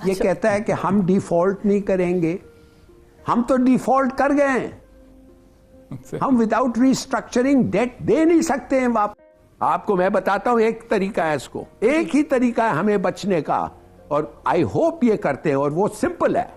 ये कहता है कि हम डिफॉल्ट नहीं करेंगे, हम तो डिफॉल्ट कर गए हैं। हम विदाउट रिस्ट्रक्चरिंग डेट दे नहीं सकते हैं वापस। आपको मैं बताता हूं एक तरीका है, इसको एक ही तरीका है हमें बचने का, और आई होप ये करते हैं, और वो सिंपल है।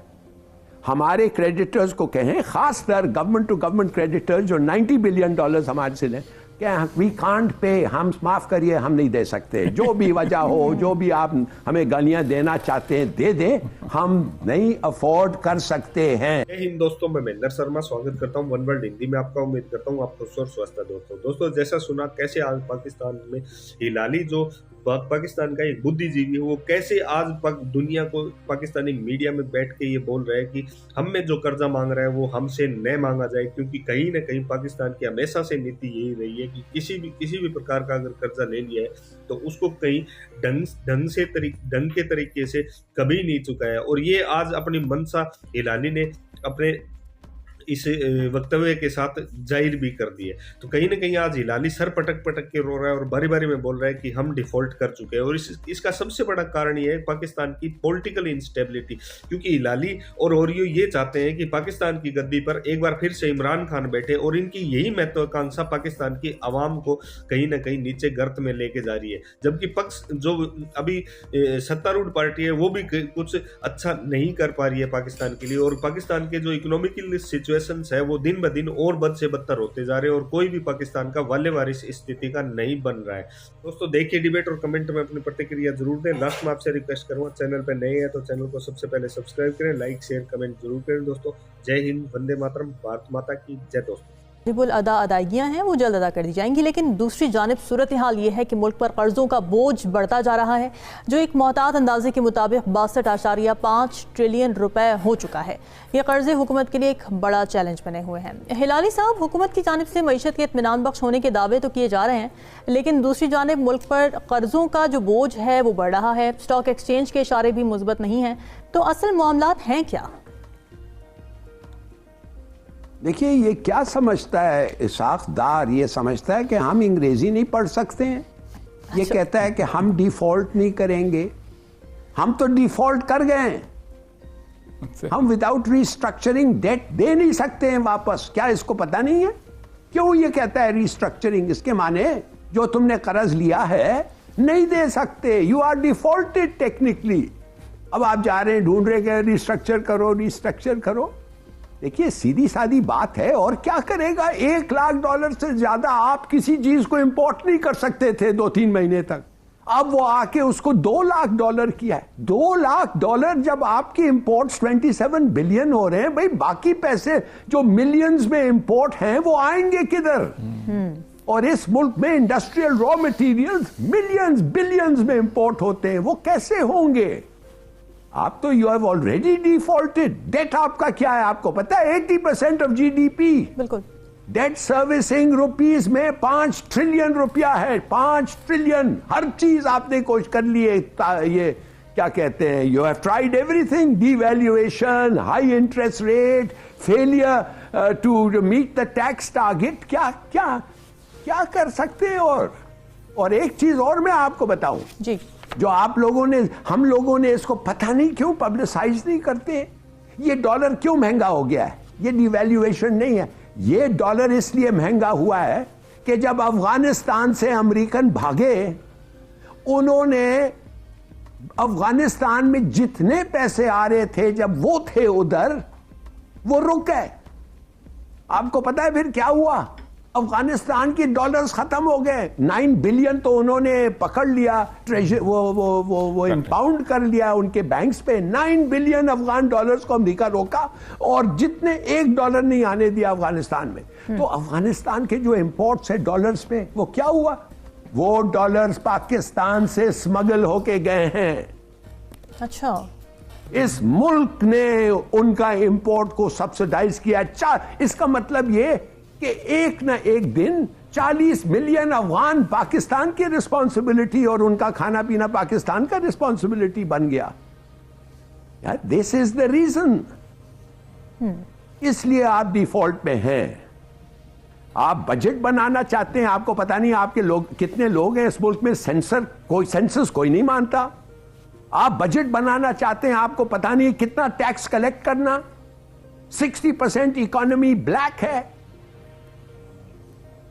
हमारे क्रेडिटर्स को कहें, खासकर गवर्नमेंट टू गवर्नमेंट क्रेडिटर्स जो $90 बिलियन हमारे से लें, क्या वी कांट पे, हम माफ करिए, हम नहीं दे सकते। जो भी वजह हो, जो भी आप हमें गालियां देना चाहते हैं दे दें, हम नहीं अफोर्ड कर सकते हैं। जय हिंद दोस्तों, मैं महेंद्र शर्मा स्वागत करता हूं वन वर्ल्ड हिंदी में आपका। उम्मीद करता हूं आप खुश और स्वस्थ हैं। दोस्तों जैसा सुना, कैसे आज पाकिस्तान में हिलाली जो पाकिस्तान का एक बुद्धिजीवी है, वो कैसे आज दुनिया को, पाकिस्तानी मीडिया में बैठ के ये बोल रहा है कि हम में जो कर्जा मांग रहा है वो हमसे न मांगा जाए, क्योंकि कहीं ना कहीं पाकिस्तान की हमेशा से नीति यही रही है कि किसी भी प्रकार का अगर कर्जा ले लिया है तो उसको कहीं ढंग के तरीके से कभी नहीं चुकाया। और ये आज अपनी मंशा हिलाली ने अपने इस वक्तव्य के साथ जाहिर भी कर दी है। तो कहीं ना कहीं आज हिलाली सर पटक के रो रहा है और बारी बारी में बोल रहा है कि हम डिफॉल्ट कर चुके हैं। और इसका सबसे बड़ा कारण ये है पाकिस्तान की पॉलिटिकल इंस्टेबिलिटी, क्योंकि हिलाली और ओरियो ये चाहते हैं कि पाकिस्तान की गद्दी पर एक बार फिर से इमरान खान बैठे, और इनकी यही महत्वाकांक्षा पाकिस्तान की आवाम को कहीं ना कहीं नीचे गर्त में लेके जा रही है। जबकि पक्ष जो अभी सत्तारूढ़ पार्टी है वो भी कुछ अच्छा नहीं कर पा रही है पाकिस्तान के लिए, और पाकिस्तान के जो इकोनॉमिकल सिचुएशन है वो दिन ब दिन और बद से बदतर होते जा रहे हैं, और कोई भी पाकिस्तान का वाले वारिस स्थिति का नहीं बन रहा है। दोस्तों देखिए डिबेट और कमेंट में अपनी प्रतिक्रिया जरूर दें। लास्ट में आपसे रिक्वेस्ट करूंगा, चैनल पे नए हैं तो चैनल को सबसे पहले सब्सक्राइब करें, लाइक शेयर कमेंट जरूर करें। दोस्तों जय हिंद, वंदे मातरम, भारत माता की जय। दोस्तों अदायगियाँ हैं वो जल्द अदा कर दी जाएंगी, लेकिन दूसरी जानिब सूरत हाल ये है कि मुल्क पर कर्जों का बोझ बढ़ता जा रहा है, जो एक मोहतात अंदाजे के मुताबिक 62.5 ट्रिलियन रुपए हो चुका है। ये कर्जे हुकूमत के लिए एक बड़ा चैलेंज बने हुए हैं। हिलाली साहब, हुकूमत की जानिब से मईशत के इत्मीनान बख्श होने के दावे तो किए जा रहे हैं, लेकिन दूसरी जानिब मुल्क पर कर्जों का जो बोझ है वो बढ़ रहा है। स्टॉक एक्सचेंज के इशारे भी मुस्बत नहीं हैं, तो असल मामलात हैं क्या? देखिए, ये क्या समझता है इसाक़दार, ये समझता है कि हम अंग्रेजी नहीं पढ़ सकते हैं। ये कहता है कि हम डिफॉल्ट नहीं करेंगे, हम तो डिफॉल्ट कर गए हैं। हम विदाउट रिस्ट्रक्चरिंग डेट दे नहीं सकते हैं वापस। क्या इसको पता नहीं है? क्यों ये कहता है रिस्ट्रक्चरिंग? इसके माने जो तुमने कर्ज लिया है नहीं दे सकते, यू आर डिफॉल्टेड टेक्निकली। अब आप जा रहे हैं, ढूंढ रहे हैं रिस्ट्रक्चर करो। देखिए, सीधी सादी बात है, और क्या करेगा? $1 लाख से ज्यादा आप किसी चीज को इंपोर्ट नहीं कर सकते थे 2-3 महीने तक। अब वो आके उसको $2 लाख किया है। $2 लाख जब आपके इंपोर्ट्स 27 बिलियन हो रहे हैं, भाई बाकी पैसे जो मिलियंस में इंपोर्ट हैं वो आएंगे किधर? और इस मुल्क में industrial raw materials millions billions में इंपोर्ट होते हैं, वो कैसे होंगे? आप तो you have already defaulted. Debt आपका क्या है आपको पता है? 80% ऑफ जीडीपी। बिल्कुल। डेट सर्विसिंग रुपीस में 5 ट्रिलियन रुपया है। 5 ट्रिलियन। हर चीज आपने कोशिश कर ली है। ये क्या कहते हैं, you have tried everything, devaluation, high interest rate, failure to meet the tax target. क्या क्या क्या कर सकते हैं? और एक चीज और मैं आपको बताऊं जी, जो आप लोगों ने, हम लोगों ने इसको पता नहीं क्यों पब्लिसाइज नहीं करते। ये डॉलर क्यों महंगा हो गया है? ये डिवैल्यूएशन नहीं है, ये डॉलर इसलिए महंगा हुआ है कि जब अफगानिस्तान से अमेरिकन भागे, उन्होंने अफगानिस्तान में जितने पैसे आ रहे थे जब वो थे उधर, वो रुक गए। आपको पता है फिर क्या हुआ? अफगानिस्तान की डॉलर्स खत्म हो गए। 9 बिलियन तो उन्होंने पकड़ लिया, ट्रेजर वो इंपाउंड कर लिया उनके बैंक्स पे। 9 बिलियन अफगान डॉलर्स को अमेरिका रोका, और जितने $1 नहीं आने दिया अफगानिस्तान में। तो अफगानिस्तान के जो इंपोर्ट्स है डॉलर्स में, वो क्या हुआ? वो डॉलर्स पाकिस्तान से स्मगल होके गए हैं। अच्छा, इस मुल्क ने उनका इंपोर्ट को सब्सिडाइज किया। इसका मतलब ये कि एक ना एक दिन 40 मिलियन अफगान पाकिस्तान की रिस्पॉन्सिबिलिटी, और उनका खाना पीना पाकिस्तान का रिस्पॉन्सिबिलिटी बन गया। This is the reason. इसलिए आप डिफॉल्ट में हैं। आप बजट बनाना चाहते हैं, आपको पता नहीं आपके लोग कितने लोग हैं इस मुल्क में। सेंसस कोई नहीं मानता। आप बजट बनाना चाहते हैं, आपको पता नहीं कितना टैक्स कलेक्ट करना। 60% इकोनॉमी ब्लैक है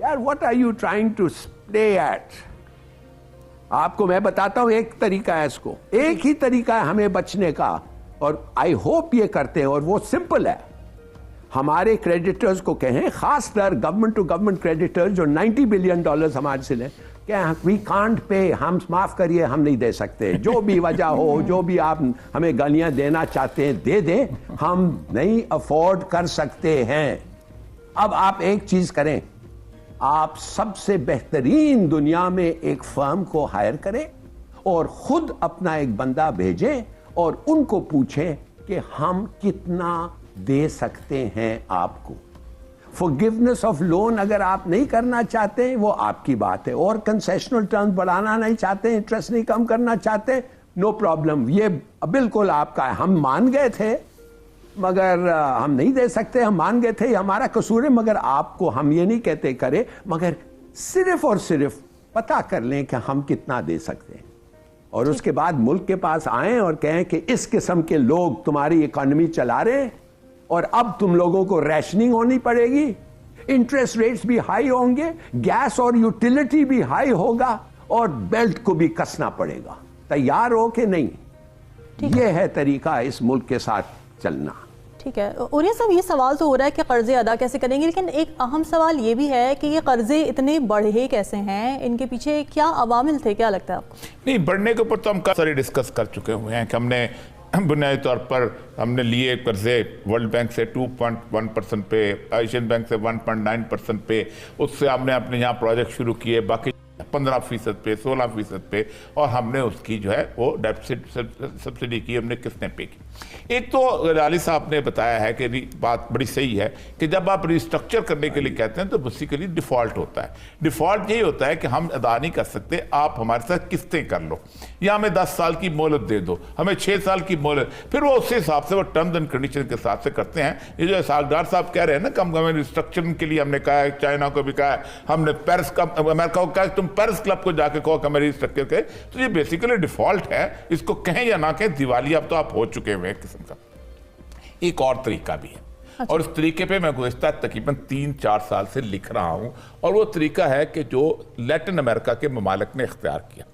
यार। What are you trying to play at? आपको मैं बताता हूं एक तरीका है, इसको एक ही तरीका है हमें बचने का, और आई होप ये करते हैं, और वो सिंपल है। हमारे क्रेडिटर्स को कहें, खासकर गवर्नमेंट टू गवर्नमेंट क्रेडिटर्स जो $90 बिलियन हमारे से लें, क्या वी कांट पे, हम माफ करिए, हम नहीं दे सकते। जो भी वजह हो, जो भी आप हमें गालियां देना चाहते हैं दे दें, हम नहीं अफोर्ड कर सकते हैं। अब आप एक चीज करें, आप सबसे बेहतरीन दुनिया में एक फर्म को हायर करें और खुद अपना एक बंदा भेजें और उनको पूछें कि हम कितना दे सकते हैं आपको। फॉरगिवनेस ऑफ लोन अगर आप नहीं करना चाहते वो आपकी बात है, और कंसेशनल टर्म्स बढ़ाना नहीं चाहते, इंटरेस्ट नहीं कम करना चाहते, नो प्रॉब्लम, ये बिल्कुल आपका है। हम मान गए थे मगर हम नहीं दे सकते, हम मान गए थे, हमारा कसूर है, मगर आपको हम ये नहीं कहते करें, मगर सिर्फ और सिर्फ पता कर लें कि हम कितना दे सकते हैं, और उसके बाद मुल्क के पास आएं और कहें कि इस किस्म के लोग तुम्हारी इकोनॉमी चला रहे हैं और अब तुम लोगों को रैशनिंग होनी पड़ेगी, इंटरेस्ट रेट्स भी हाई होंगे, गैस और यूटिलिटी भी हाई होगा, और बेल्ट को भी कसना पड़ेगा। तैयार हो कि नहीं? ये है तरीका इस मुल्क के साथ चलना। ठीक है उरिया साहब, ये सवाल तो हो रहा है कि कर्जे अदा कैसे करेंगे, लेकिन एक अहम सवाल ये भी है कि ये कर्जे इतने बढ़े कैसे हैं, इनके पीछे क्या अवामिल थे, क्या लगता है आपको? नहीं, बढ़ने के ऊपर तो हम काफी सारी डिस्कस कर चुके हुए हैं कि हमने बुनियादी तौर पर हमने लिए कर्जे वर्ल्ड बैंक से 2.1% पे, एशियन बैंक से 1.9% पे, उससे हमने अपने यहाँ प्रोजेक्ट शुरू किए, बाकी 15% पे, 16% पे, और हमने उसकी जो है वो डेफिसिट सब्सिडी की, हमने किसने पे की। एक तो अली साहब ने बताया है कि बात बड़ी सही है कि जब आप रिस्ट्रक्चर करने के लिए कहते हैं तो बेसिकली डिफ़ॉल्ट होता है। डिफ़ॉल्ट यही होता है कि हम अदा नहीं कर सकते, आप हमारे साथ किस्तें कर लो, या हमें 10 साल की मोहलत दे दो, हमें 6 साल की मोहलत, फिर वो उस हिसाब से वो टर्म्स एंड कंडीशन के हिसाब से करते हैं। ये जो सागदार साहब कह रहे हैं ना, कम हमें रिस्ट्रक्चरिंग के लिए हमने कहा है, चाइना को भी कहा है, हमने पेरिस का, अमेरिका को कहा है तुम पेरिस क्लब को जाके कहो कि हमें रिस्ट्रक्चर करें, तो ये बेसिकली डिफ़ॉल्ट है। इसको कहें या ना कहें, दिवालिया अब तो आप हो चुके हुए किस्म का। एक और तरीका भी है, अच्छा। और उस तरीके पे मैं गुज़िश्ता तकरीबन 3-4 साल से लिख रहा हूं, और वो तरीका है कि जो लैटिन अमेरिका के ममालिक ने इख्तियार किया।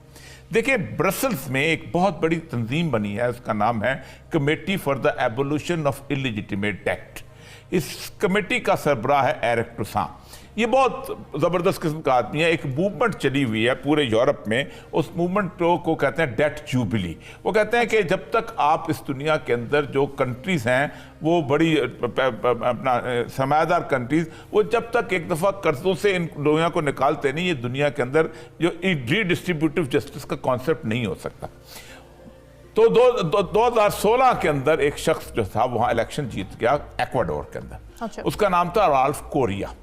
देखिए, ब्रसल्स में एक बहुत बड़ी तंजीम बनी है, उसका नाम है committee for the abolition of illegitimate debt. इस कमेटी का सरबराह है एरिक टुसान। ये बहुत ज़बरदस्त किस्म का आदमी है। एक मूवमेंट चली हुई है पूरे यूरोप में, उस मूवमेंट को कहते हैं डेट जुबिली। वो कहते हैं कि जब तक आप इस दुनिया के अंदर जो कंट्रीज़ हैं वो बड़ी अपना सरमायादार कंट्रीज़, वो जब तक एक दफ़ा कर्जों से इन दुनिया को निकालते नहीं, ये दुनिया के अंदर जो रीडिस्ट्रीब्यूटिव जस्टिस का कॉन्सेप्ट नहीं हो सकता। तो 2016 के अंदर एक शख्स जो था वहाँ इलेक्शन जीत गया एक्वाडोर के अंदर। अच्छा। उसका नाम था राल्फ कोरिया।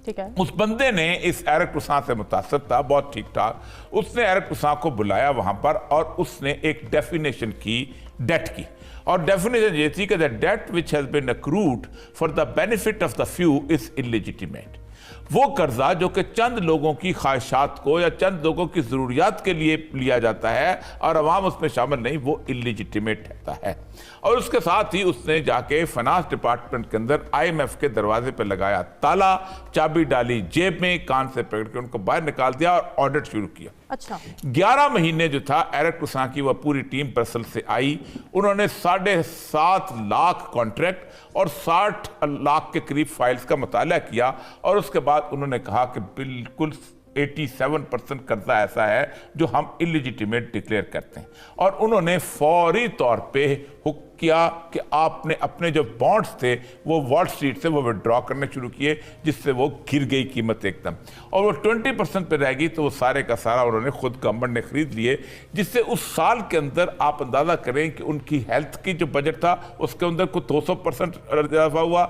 ठीक है। उस बंदे ने इस एरिक टुसान से मुतासिर था, बहुत ठीक ठाक। उसने एरिक टुसान को बुलाया वहां पर, और उसने एक डेफिनेशन की डेट की, और डेफिनेशन ये थी कि the debt which has been accrued for the benefit of the few is illegitimate. वो कर्जा जो कि चंद लोगों की ख्वाहिशात को या चंद लोगों की ज़रूरियात के लिए लिया जाता है और अवाम उसमें शामिल नहीं, वो इलिजिटिमेट रहता है। और उसके साथ ही उसने जाके फाइनेंस डिपार्टमेंट के अंदर IMF के दरवाजे पर लगाया ताला, चाबी डाली जेब में, कान से पकड़ के उनको बाहर निकाल दिया और ऑडिट शुरू किया। अच्छा। 11 महीने जो था एरिक टुसान की वह पूरी टीम ब्रसल से आई। उन्होंने 7.5 लाख कॉन्ट्रैक्ट और 60 लाख के करीब फाइल्स का मुताला किया, और उसके बाद उन्होंने कहा कि बिल्कुल 87% कर्जा ऐसा है जो हम इलिजिटिमेट डिक्लेयर करते हैं। और उन्होंने फौरी तौर पे हुक्म किया कि आपने अपने जो बॉन्ड्स थे वो वॉल स्ट्रीट से वो विड्रॉ करने शुरू किए, जिससे वो गिर गई कीमत एकदम, और वो 20% पे रह गई। तो वो सारे का सारा उन्होंने खुद गवर्नमेंट ने खरीद लिए, जिससे उस साल के अंदर आप अंदाज़ा करें कि उनकी हेल्थ की जो बजट था उसके अंदर कुछ 200% इजाफा हुआ,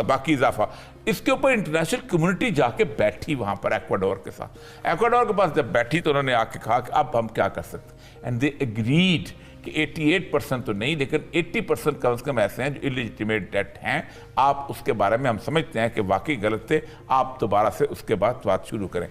बाकी इजाफा। इसके ऊपर इंटरनेशनल कम्युनिटी जाके बैठी वहाँ पर एक्वाडोर के साथ। एक्वाडोर के पास जब बैठी तो उन्होंने आके कहा कि अब हम क्या कर सकते, एंड दे एग्रीड कि 88% तो नहीं, लेकिन 80% कम से कम ऐसे हैं जो इलिजिटिमेट डेट हैं। आप उसके बारे में हम समझते हैं कि वाकई गलत थे, आप दोबारा से उसके बाद बात शुरू करें।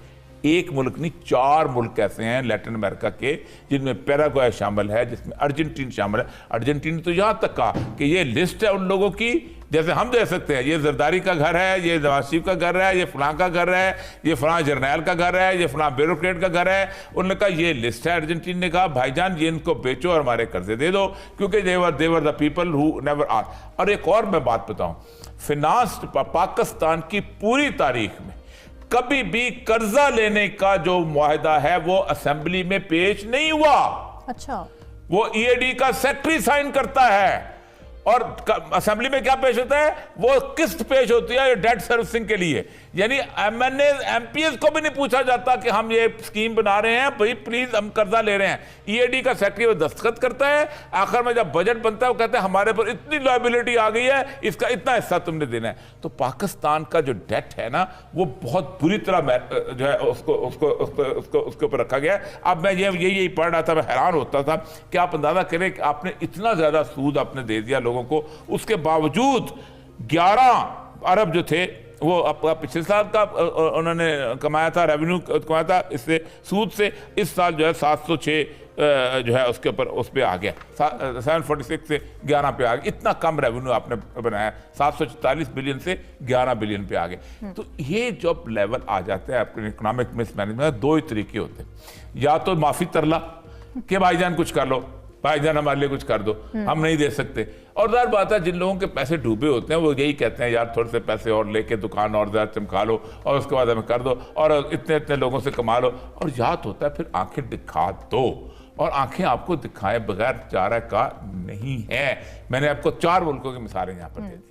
एक मुल्क नहीं 4 मुल्क ऐसे हैं लैटिन अमेरिका के जिनमें पैराग्वे शामिल है, जिसमें अर्जेंटीना शामिल है। अर्जेंटीना तो यहाँ तक कहा कि ये लिस्ट है उन लोगों की, जैसे हम दे सकते हैं ये जरदारी का घर है, ये नवाज शरीफ का घर है, ये फलां का घर है, ये फलां जर्नैल का घर है, ये फलां ब्यूरोक्रेट का घर है। उन्होंने कहा ये लिस्ट है। अर्जेंटीना ने कहा भाईजान ये इनको बेचो और हमारे कर्जे दे दो, क्योंकि they're the people who never ask. और एक और मैं बात बताऊं, फिनांस पाकिस्तान की पूरी तारीख में कभी भी कर्जा लेने का जो मुआहदा है वो असेंबली में पेश नहीं हुआ। अच्छा, वो ईएडी का सेक्रेटरी साइन करता है और असेंबली में क्या पेश होता है, वो किस्त पेश होती है डेट सर्विसिंग के लिए। यानी एमएनए एमपीएस को भी नहीं पूछा जाता कि हम ये स्कीम बना रहे हैं भाई प्लीज हम कर्जा ले रहे हैं। ईएडी का सेक्रेटरी वो दस्तखत करता है, आखिर में जब बजट बनता है वो कहते हैं हमारे पर इतनी लायबिलिटी आ गई है, इसका इतना हिस्सा तुमने देना है। तो पाकिस्तान का जो डेट है ना वो बहुत बुरी तरह जो है उसके ऊपर रखा गया है। अब मैं यही पढ़ रहा था, मैं हैरान होता था कि आप अंदाजा करें कि आपने इतना ज्यादा सूद आपने दे दिया लोगों को, उसके बावजूद 11 अरब जो थे वो आपका पिछले साल का उन्होंने कमाया था, रेवेन्यू कमाया था इससे सूद से। इस साल जो है 706 जो है उसके ऊपर उस पर आ गया, 746 से 11 पे आ गया। इतना कम रेवेन्यू आपने बनाया, 744 बिलियन से 11 बिलियन पे आ गए। तो ये जब लेवल आ जाता है आपके इकोनॉमिक मिसमैनेजमेंट, 2 ही तरीके होते हैं, या तो माफी तरला कि भाईजान कुछ कर लो, भाईजान हमारे लिए कुछ कर दो, हम नहीं दे सकते। और ज़ाहिर बात है जिन लोगों के पैसे डूबे होते हैं वो यही कहते हैं यार थोड़े से पैसे और लेके दुकान और ज़्यादा चमका लो और उसके बाद हमें कर दो और इतने इतने लोगों से कमा लो। और याद होता है फिर आंखें दिखा दो, और आंखें आपको दिखाए बगैर चारा का नहीं है। मैंने आपको 4 मुल्कों की मिसालें यहाँ पर दे दी।